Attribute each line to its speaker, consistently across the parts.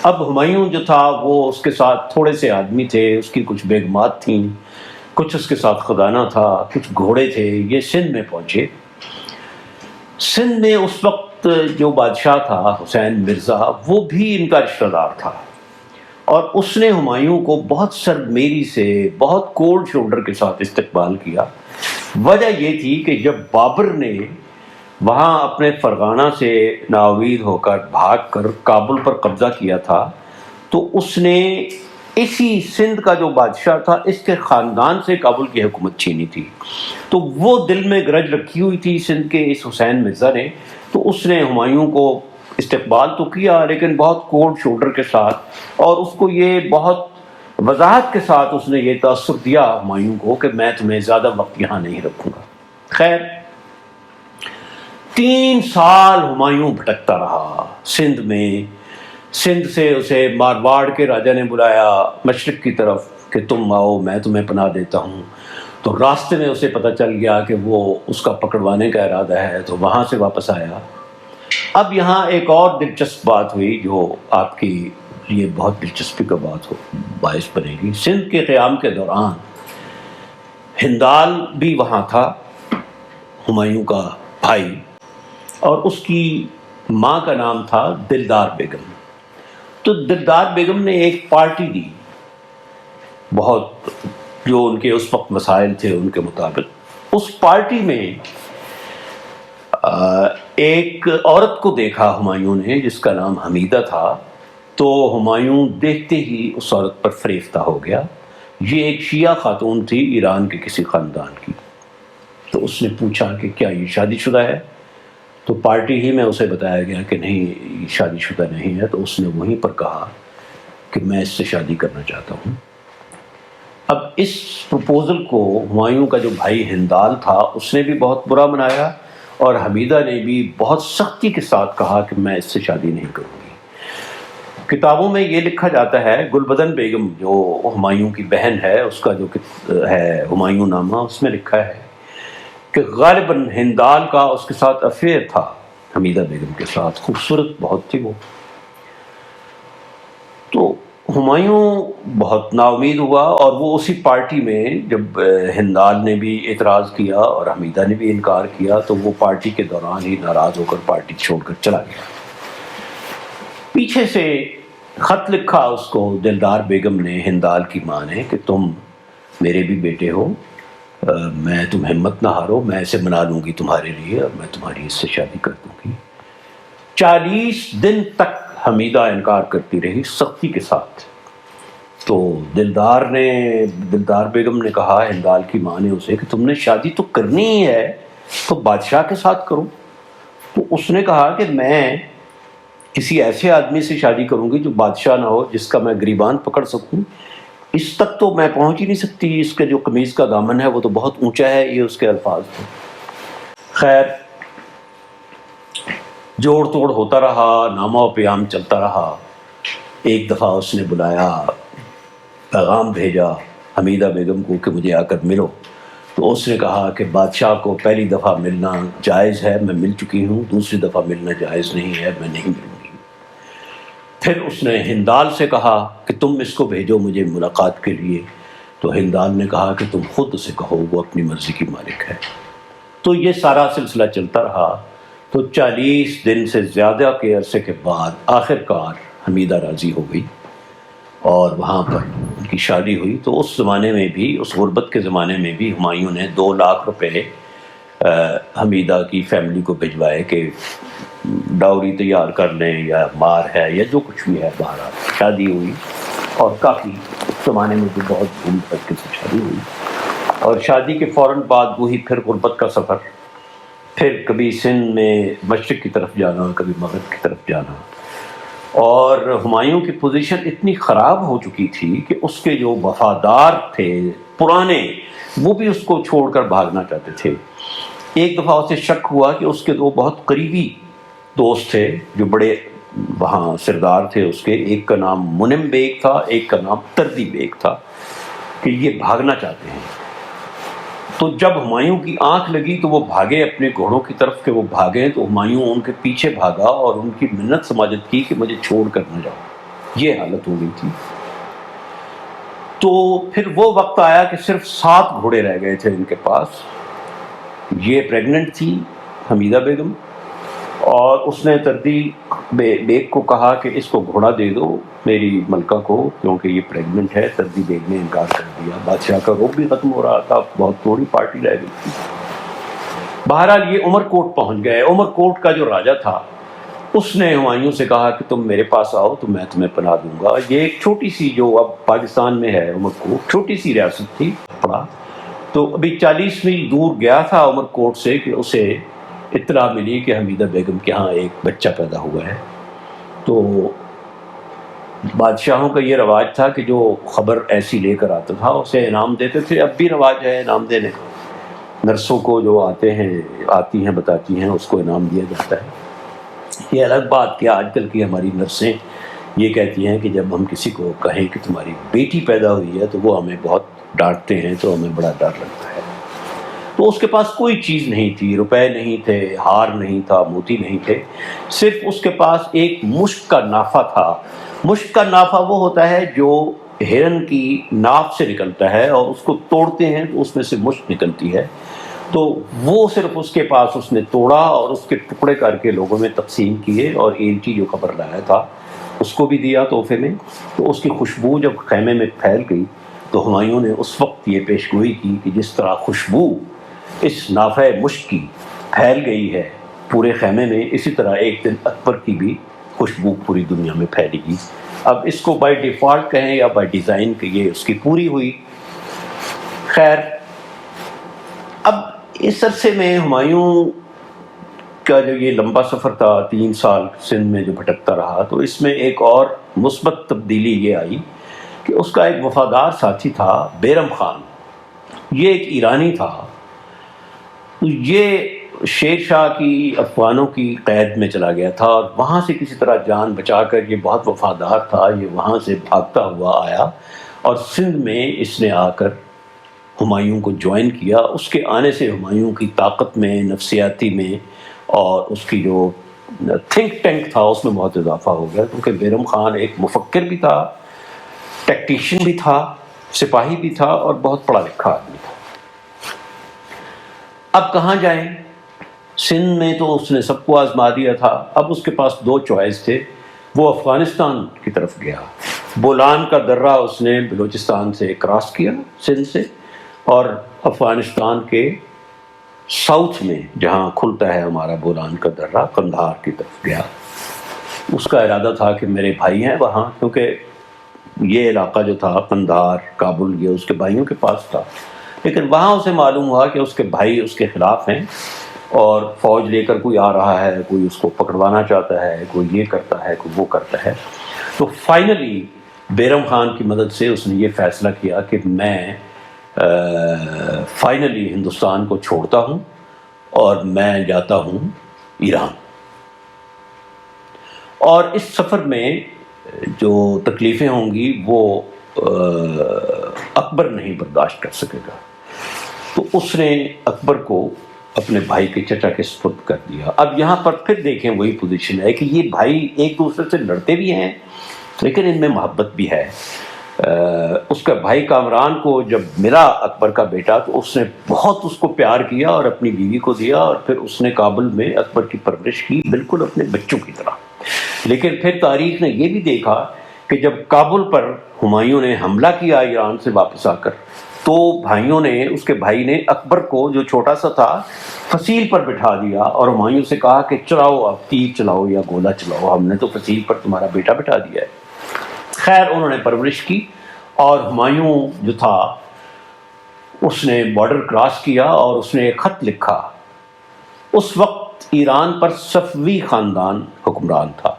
Speaker 1: اب ہمایوں جو تھا وہ اس کے ساتھ تھوڑے سے آدمی تھے، اس کی کچھ بیگمات تھیں، کچھ اس کے ساتھ خزانہ تھا، کچھ گھوڑے تھے، یہ سندھ میں پہنچے۔ سندھ میں اس وقت جو بادشاہ تھا حسین مرزا، وہ بھی ان کا رشتہ دار تھا، اور اس نے ہمایوں کو بہت سرد میری سے، بہت کولڈ شولڈر کے ساتھ استقبال کیا۔ وجہ یہ تھی کہ جب بابر نے وہاں اپنے فرغانہ سے ناامید ہو کر بھاگ کر کابل پر قبضہ کیا تھا، تو اس نے اسی سندھ کا جو بادشاہ تھا اس کے خاندان سے کابل کی حکومت چھینی تھی، تو وہ دل میں گرج رکھی ہوئی تھی سندھ کے اس حسین مرزا نے، تو اس نے ہمایوں کو استقبال تو کیا لیکن بہت کولڈ شولڈر کے ساتھ، اور اس کو یہ بہت وضاحت کے ساتھ اس نے یہ تاثر دیا ہمایوں کو کہ میں تمہیں زیادہ وقت یہاں نہیں رکھوں گا۔ خیر 3 سال ہمایوں بھٹکتا رہا سندھ میں۔ سندھ سے اسے مارواڑ کے راجا نے بلایا مشرق کی طرف کہ تم آؤ میں تمہیں پناہ دیتا ہوں، تو راستے میں اسے پتہ چل گیا کہ وہ اس کا پکڑوانے کا ارادہ ہے، تو وہاں سے واپس آیا۔ اب یہاں ایک اور دلچسپ بات ہوئی جو آپ کی لیے بہت دلچسپی کا باعث بنے گی۔ سندھ کے قیام کے دوران ہندال بھی وہاں تھا، ہمایوں کا بھائی، اور اس کی ماں کا نام تھا دلدار بیگم۔ تو دلدار بیگم نے ایک پارٹی دی، بہت جو ان کے اس وقت مسائل تھے ان کے مطابق۔ اس پارٹی میں ایک عورت کو دیکھا ہمایوں نے جس کا نام حمیدہ تھا، تو ہمایوں دیکھتے ہی اس عورت پر فریفتہ ہو گیا۔ یہ ایک شیعہ خاتون تھی ایران کے کسی خاندان کی۔ تو اس نے پوچھا کہ کیا یہ شادی شدہ ہے؟ تو پارٹی ہی میں اسے بتایا گیا کہ نہیں یہ شادی شدہ نہیں ہے، تو اس نے وہیں پر کہا کہ میں اس سے شادی کرنا چاہتا ہوں۔ اب اس پروپوزل کو ہمایوں کا جو بھائی ہندال تھا اس نے بھی بہت برا منایا، اور حمیدہ نے بھی بہت سختی کے ساتھ کہا کہ میں اس سے شادی نہیں کروں گی۔ کتابوں میں یہ لکھا جاتا ہے، گلبدن بیگم جو ہمایوں کی بہن ہے، اس کا جو ہے ہمایوں نامہ، اس میں لکھا ہے کہ غالباً ہندال کا اس کے ساتھ افیئر تھا، حمیدہ بیگم کے ساتھ، خوبصورت بہت تھی وہ۔ تو ہمایوں بہت نا امید ہوا، اور وہ اسی پارٹی میں جب ہندال نے بھی اعتراض کیا اور حمیدہ نے بھی انکار کیا، تو وہ پارٹی کے دوران ہی ناراض ہو کر پارٹی چھوڑ کر چلا گیا۔ پیچھے سے خط لکھا اس کو دلدار بیگم نے، ہندال کی ماں نے، کہ تم میرے بھی بیٹے ہو، میں تم ہمت نہ ہارو، میں اسے منا لوں گی تمہارے لیے، اور میں تمہاری اس سے شادی کر دوں گی۔ 40 دن تک حمیدہ انکار کرتی رہی سختی کے ساتھ۔ تو دلدار بیگم نے کہا، ہندال کی ماں نے اسے، کہ تم نے شادی تو کرنی ہی ہے تو بادشاہ کے ساتھ کرو۔ تو اس نے کہا کہ میں کسی ایسے آدمی سے شادی کروں گی جو بادشاہ نہ ہو، جس کا میں گریبان پکڑ سکوں، اس تک تو میں پہنچ ہی نہیں سکتی، اس کے جو قمیض کا دامن ہے وہ تو بہت اونچا ہے، یہ اس کے الفاظ تھے۔ خیر جوڑ توڑ ہوتا رہا، نامہ و پیام چلتا رہا۔ ایک دفعہ اس نے بلایا، پیغام بھیجا حمیدہ بیگم کو کہ مجھے آ کر ملو۔ تو اس نے کہا کہ بادشاہ کو پہلی دفعہ ملنا جائز ہے، میں مل چکی ہوں، دوسری دفعہ ملنا جائز نہیں ہے، میں نہیں ملوں گی۔ پھر اس نے ہندال سے کہا کہ تم اس کو بھیجو مجھے ملاقات کے لیے۔ تو ہندال نے کہا کہ تم خود اسے کہو، وہ اپنی مرضی کی مالک ہے۔ تو یہ سارا سلسلہ چلتا رہا۔ تو 40 دن سے زیادہ کے عرصے کے بعد آخر کار حمیدہ راضی ہو گئی، اور وہاں پر ان کی شادی ہوئی۔ تو اس زمانے میں بھی، اس غربت کے زمانے میں بھی، ہمایوں نے 2 لاکھ روپے حمیدہ کی فیملی کو بھجوائے کہ ڈاوری تیار کر لیں، یا مار ہے، یا جو کچھ بھی ہے۔ بہرحال شادی ہوئی، اور کافی اس زمانے میں بھی بہت دھوم دھڑکے سے شادی ہوئی۔ اور شادی کے فوراً بعد وہی پھر غربت کا سفر، پھر کبھی سندھ میں مشرق کی طرف جانا، کبھی مغرب کی طرف جانا۔ اور ہمایوں کی پوزیشن اتنی خراب ہو چکی تھی کہ اس کے جو وفادار تھے پرانے، وہ بھی اس کو چھوڑ کر بھاگنا چاہتے تھے۔ ایک دفعہ اسے شک ہوا کہ اس کے 2 بہت قریبی دوست تھے جو بڑے وہاں سردار تھے اس کے، ایک کا نام منم بیگ تھا، ایک کا نام تردی بیگ تھا، کہ یہ بھاگنا چاہتے ہیں۔ تو جب ہمایوں کی آنکھ لگی تو وہ بھاگے اپنے گھوڑوں کی طرف کہ وہ بھاگیں، تو ہمایوں ان کے پیچھے بھاگا اور ان کی منت سماجت کی کہ مجھے چھوڑ کر نہ جاؤ۔ یہ حالت ہو گئی تھی۔ تو پھر وہ وقت آیا کہ صرف 7 گھوڑے رہ گئے تھے ان کے پاس۔ یہ پریگننٹ تھی حمیدہ بیگم، اور اس نے تردی بیگ کو کہا کہ اس کو گھوڑا دے دو میری ملکہ کو، کیونکہ یہ پریگننٹ ہے۔ تردی بیگ نے انکار کر دیا۔ بادشاہ کا روب بھی ختم ہو رہا تھا، بہت تھوڑی پارٹی رہ گئی تھی۔ بہرحال یہ عمر کوٹ پہنچ گئے۔ عمر کوٹ کا جو راجہ تھا اس نے ہمایوں سے کہا کہ تم میرے پاس آؤ تو میں تمہیں پناہ دوں گا۔ یہ ایک چھوٹی سی، جو اب پاکستان میں ہے عمر کوٹ، چھوٹی سی ریاست تھی پڑا، تو ابھی 40 میل دور گیا تھا عمر کوٹ سے کہ اسے اطلاع ملی کہ حمیدہ بیگم کے ہاں ایک بچہ پیدا ہوا ہے۔ تو بادشاہوں کا یہ رواج تھا کہ جو خبر ایسی لے کر آتا تھا اسے انعام دیتے تھے۔ اب بھی رواج ہے انعام دینے کا، نرسوں کو جو آتی ہیں بتاتی ہیں، اس کو انعام دیا جاتا ہے۔ یہ الگ بات کہ آج کل کی ہماری نرسیں یہ کہتی ہیں کہ جب ہم کسی کو کہیں کہ تمہاری بیٹی پیدا ہوئی ہے تو وہ ہمیں بہت ڈانٹتے ہیں، تو ہمیں بڑا ڈر لگتا ہے۔ تو اس کے پاس کوئی چیز نہیں تھی، روپے نہیں تھے، ہار نہیں تھا، موتی نہیں تھے، صرف اس کے پاس ایک مشک کا نافہ تھا۔ مشک کا نافہ وہ ہوتا ہے جو ہرن کی ناف سے نکلتا ہے، اور اس کو توڑتے ہیں تو اس میں سے مشک نکلتی ہے۔ تو وہ صرف اس کے پاس اس نے توڑا اور اس کے ٹکڑے کر کے لوگوں میں تقسیم کیے، اور ایلچی جو خبر لایا تھا اس کو بھی دیا تحفے میں۔ تو اس کی خوشبو جب خیمے میں پھیل گئی تو ہمایوں نے اس وقت یہ پیش گوئی کی کہ جس طرح خوشبو اس نافع مشک کی پھیل گئی ہے پورے خیمے میں، اسی طرح ایک دن اکبر کی بھی خوشبو پوری دنیا میں پھیلے گی۔ اب اس کو بائی ڈیفالٹ کہیں یا بائی ڈیزائن کہ یہ اس کی پوری ہوئی۔ خیر، اب اس عرصے میں ہمایوں کا جو یہ لمبا سفر تھا 3 سال سندھ میں جو بھٹکتا رہا، تو اس میں ایک اور مثبت تبدیلی یہ آئی کہ اس کا ایک وفادار ساتھی تھا بیرم خان۔ یہ ایک ایرانی تھا، یہ شیر شاہ کی افغانوں کی قید میں چلا گیا تھا، اور وہاں سے کسی طرح جان بچا کر، یہ بہت وفادار تھا، یہ وہاں سے بھاگتا ہوا آیا اور سندھ میں اس نے آ کر ہمایوں کو جوائن کیا۔ اس کے آنے سے ہمایوں کی طاقت میں، نفسیاتی میں، اور اس کی جو تھنک ٹینک تھا اس میں بہت اضافہ ہو گیا، کیونکہ بیرم خان ایک مفکر بھی تھا، ٹیکٹیشین بھی تھا، سپاہی بھی تھا، اور بہت پڑھا لکھا آدمی تھا۔ اب کہاں جائیں؟ سندھ میں تو اس نے سب کو آزما دیا تھا۔ اب اس کے پاس 2 چوائس تھے۔ وہ افغانستان کی طرف گیا، بولان کا درہ اس نے بلوچستان سے کراس کیا سندھ سے، اور افغانستان کے ساؤتھ میں جہاں کھلتا ہے ہمارا بولان کا درہ، قندھار کی طرف گیا۔ اس کا ارادہ تھا کہ میرے بھائی ہیں وہاں، کیونکہ یہ علاقہ جو تھا قندھار، کابل، یہ اس کے بھائیوں کے پاس تھا، لیکن وہاں اسے معلوم ہوا کہ اس کے بھائی اس کے خلاف ہیں، اور فوج لے کر کوئی آ رہا ہے، کوئی اس کو پکڑوانا چاہتا ہے، کوئی یہ کرتا ہے، کوئی وہ کرتا ہے۔ تو فائنلی بیرم خان کی مدد سے اس نے یہ فیصلہ کیا کہ میں فائنلی ہندوستان کو چھوڑتا ہوں اور میں جاتا ہوں ایران۔ اور اس سفر میں جو تکلیفیں ہوں گی وہ اکبر نہیں برداشت کر سکے گا، تو اس نے اکبر کو اپنے بھائی کے چچا کے سپرد کر دیا۔ اب یہاں پر پھر دیکھیں وہی پوزیشن ہے کہ یہ بھائی ایک دوسرے سے لڑتے بھی ہیں لیکن ان میں محبت بھی ہے۔ اس کا بھائی کامران کو جب ملا اکبر کا بیٹا تو اس نے بہت اس کو پیار کیا اور اپنی بیوی کو دیا، اور پھر اس نے کابل میں اکبر کی پرورش کی بالکل اپنے بچوں کی طرح۔ لیکن پھر تاریخ نے یہ بھی دیکھا کہ جب کابل پر ہمایوں نے حملہ کیا ایران سے واپس آ کر، تو بھائیوں نے، اس کے بھائی نے اکبر کو جو چھوٹا سا تھا فصیل پر بٹھا دیا، اور ہمایوں سے کہا کہ چلاؤ، اب تیر چلاؤ یا گولہ چلاؤ، ہم نے تو فصیل پر تمہارا بیٹا بٹھا دیا ہے۔ خیر، انہوں نے پرورش کی، اور ہمایوں جو تھا اس نے بارڈر کراس کیا اور اس نے ایک خط لکھا۔ اس وقت ایران پر صفوی خاندان حکمران تھا۔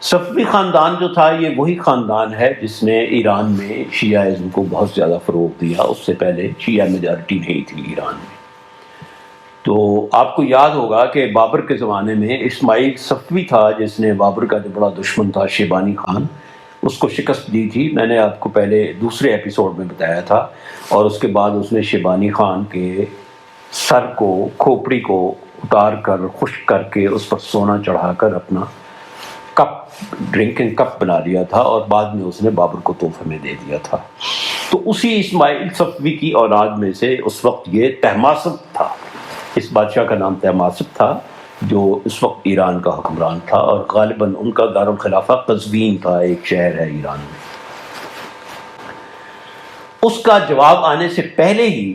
Speaker 1: صفوی خاندان جو تھا یہ وہی خاندان ہے جس نے ایران میں شیعہ کو بہت زیادہ فروغ دیا۔ اس سے پہلے شیعہ میجارٹی نہیں تھی ایران میں۔ تو آپ کو یاد ہوگا کہ بابر کے زمانے میں اسماعیل صفوی تھا جس نے بابر کا جو بڑا دشمن تھا شیبانی خان، اس کو شکست دی تھی۔ میں نے آپ کو پہلے دوسرے ایپیسوڈ میں بتایا تھا، اور اس کے بعد اس نے شیبانی خان کے سر کو، کھوپڑی کو اتار کر خشک کر کے اس پر سونا چڑھا کر اپنا کپ ڈرنکنگ کپ بنا لیا تھا اور بعد میں اس نے بابر کو تحفے میں دے دیا تھا۔ تو اسی اسماعیل صفوی کی اولاد میں سے اس وقت یہ طہماسپ تھا، اس بادشاہ کا نام طہماسپ تھا جو اس وقت ایران کا حکمران تھا، اور غالباً ان کا دارالخلافہ قزوین تھا، ایک شہر ہے ایران میں۔ اس کا جواب آنے سے پہلے ہی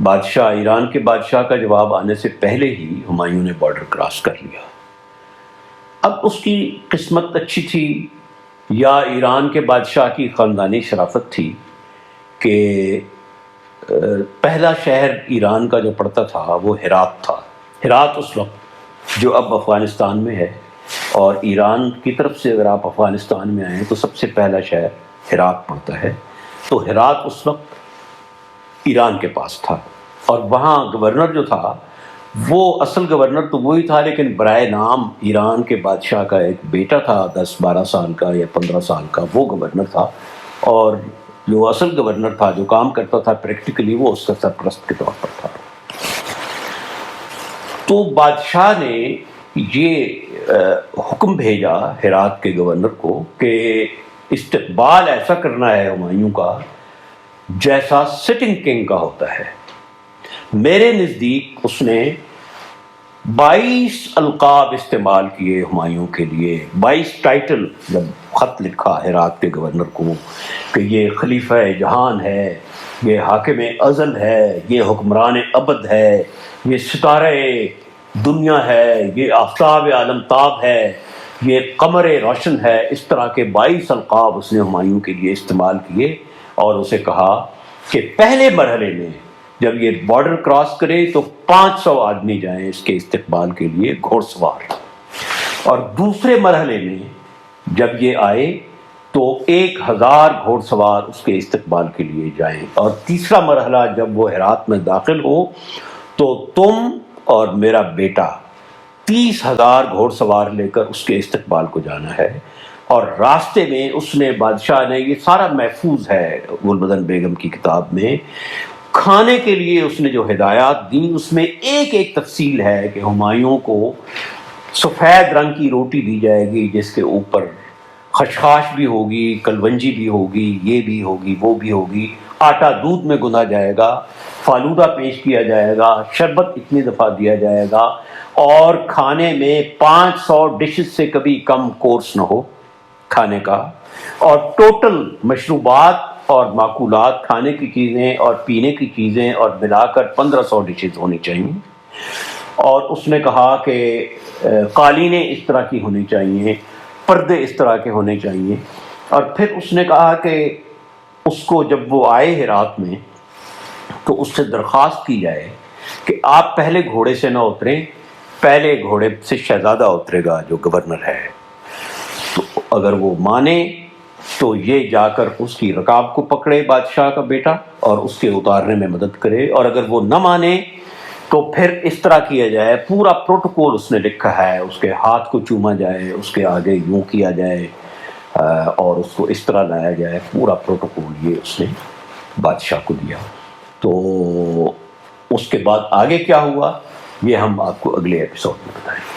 Speaker 1: بادشاہ ایران کے بادشاہ کا جواب آنے سے پہلے ہی ہمایوں نے بارڈر کراس کر لیا۔ اب اس کی قسمت اچھی تھی یا ایران کے بادشاہ کی خاندانی شرافت تھی کہ پہلا شہر ایران کا جو پڑتا تھا وہ ہرات تھا۔ ہرات اس وقت جو اب افغانستان میں ہے، اور ایران کی طرف سے اگر آپ افغانستان میں آئیں تو سب سے پہلا شہر ہرات پڑتا ہے۔ تو ہرات اس وقت ایران کے پاس تھا، اور وہاں گورنر جو تھا وہ اصل گورنر تو وہی تھا، لیکن برائے نام ایران کے بادشاہ کا ایک بیٹا تھا 10-12 سال کا یا 15 سال کا، وہ گورنر تھا، اور جو اصل گورنر تھا جو کام کرتا تھا پریکٹیکلی وہ اس کا سرپرست کے طور پر تھا۔ تو بادشاہ نے یہ حکم بھیجا ہرات کے گورنر کو کہ استقبال ایسا کرنا ہے ہمایوں کا جیسا سٹنگ کنگ کا ہوتا ہے۔ میرے نزدیک اس نے 22 القاب استعمال کیے ہمایوں کے لیے، 22 ٹائٹل جب خط لکھا ہرات کے گورنر کو کہ یہ خلیفہ جہان ہے، یہ حاکم ازل ہے، یہ حکمران ابد ہے، یہ ستارہ دنیا ہے، یہ آفتاب عالم تاب ہے، یہ قمر روشن ہے۔ اس طرح کے 22 القاب اس نے ہمایوں کے لیے استعمال کیے، اور اسے کہا کہ پہلے مرحلے میں جب یہ بارڈر کراس کرے تو 500 آدمی جائیں اس کے استقبال کے لیے، گھوڑ سوار، اور دوسرے مرحلے میں جب یہ آئے تو 1000 گھوڑ سوار اس کے استقبال کے لیے جائیں، اور تیسرا مرحلہ جب وہ ہرات میں داخل ہو تو تم اور میرا بیٹا 30,000 گھوڑ سوار لے کر اس کے استقبال کو جانا ہے۔ اور راستے میں اس نے بادشاہ نے، یہ سارا محفوظ ہے گلبدن بیگم کی کتاب میں، کھانے کے لیے اس نے جو ہدایات دیں اس میں ایک ایک تفصیل ہے کہ ہمایوں کو سفید رنگ کی روٹی دی جائے گی جس کے اوپر خشخاش بھی ہوگی، کلونجی بھی ہوگی، یہ بھی ہوگی، وہ بھی ہوگی، آٹا دودھ میں گنا جائے گا، فالودہ پیش کیا جائے گا، شربت اتنی دفعہ دیا جائے گا، اور کھانے میں 500 ڈشز سے کبھی کم کورس نہ ہو کھانے کا، اور ٹوٹل مشروبات اور معقولات، کھانے کی چیزیں اور پینے کی چیزیں اور ملا کر 1500 ڈشز ہونی چاہیے۔ اور اس نے کہا کہ قالینیں اس طرح کی ہونی چاہیے، پردے اس طرح کے ہونے چاہیے۔ اور پھر اس نے کہا کہ اس کو جب وہ آئے ہرات میں تو اس سے درخواست کی جائے کہ آپ پہلے گھوڑے سے نہ اتریں، پہلے گھوڑے سے شہزادہ اترے گا جو گورنر ہے۔ تو اگر وہ مانے تو یہ جا کر اس کی رکاب کو پکڑے بادشاہ کا بیٹا اور اس کے اتارنے میں مدد کرے، اور اگر وہ نہ مانے تو پھر اس طرح کیا جائے، پورا پروٹوکول اس نے لکھا ہے، اس کے ہاتھ کو چوما جائے، اس کے آگے یوں کیا جائے، اور اس کو اس طرح لایا جائے، پورا پروٹوکول یہ اس نے بادشاہ کو دیا۔ تو اس کے بعد آگے کیا ہوا یہ ہم آپ کو اگلے ایپیسوڈ میں بتائیں گے۔